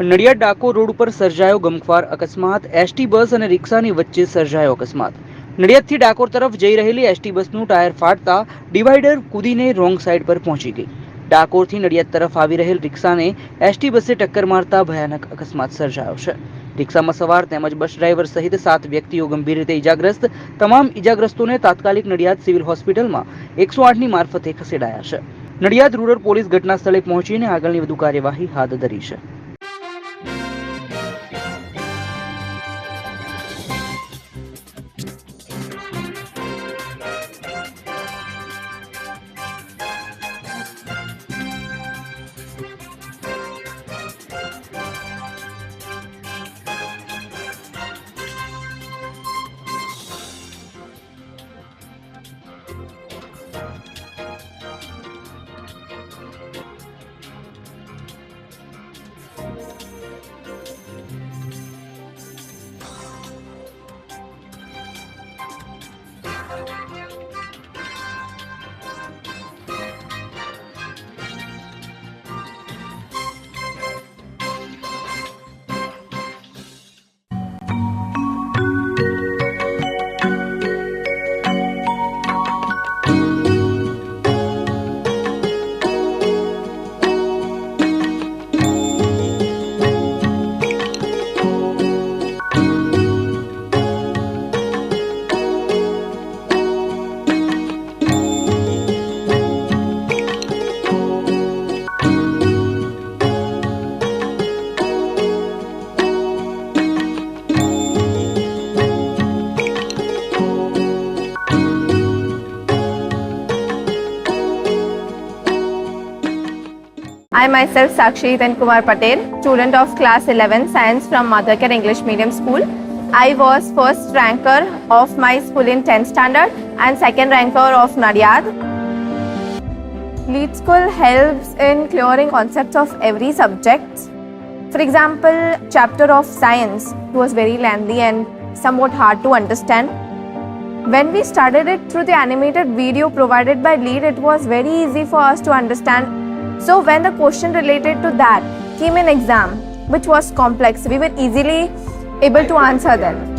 Nadiad Dakor road ઉપર સર્જાયો ગમખ્વાર અકસ્માત. એસટી બસ અને રિક્ષાની વચ્ચે સર્જાયો અકસ્માત. નડિયાદથી ડાકોર તરફ જઈ રહેલી એસટી બસનું ટાયર ફાટતા ડિવાઈડર કૂદીને રોંગ સાઈડ પર પહોંચી ગઈ. ડાકોરથી નડિયાદ તરફ આવી રહેલ રિક્ષાને એસટી બસે ટક્કર મારતા ભયાનક અકસ્માત સર્જાયો છે. રિક્ષામાં સવાર તેમજ બસ ડ્રાઈવર સહિત 7 વ્યક્તિઓ ગંભીર રીતે ઇજાગ્રસ્ત. તમામ ઇજાગ્રસ્તોને તાત્કાલિક નડિયાદ સિવિલ હોસ્પિટલમાં 108ની મારફતે ખસેડાયા છે. નડિયાદ રૂરલ પોલીસ ઘટના સ્થળે પહોંચીને આગળની વધુ કાર્યવાહી હાથ ધરી છે. I myself Sakshi Hiten Kumar Patel, student of class 11 science from Mother Care English Medium School. I was first ranker of my school in 10th standard and second ranker of Nadiad. Lead School helps in clearing concepts of every subject. For example, chapter of science was very lengthy and somewhat hard to understand. When we studied it through the animated video provided by Lead, it was very easy for us to understand. So when the question related to that came in exam, which was complex, we were easily able to answer them.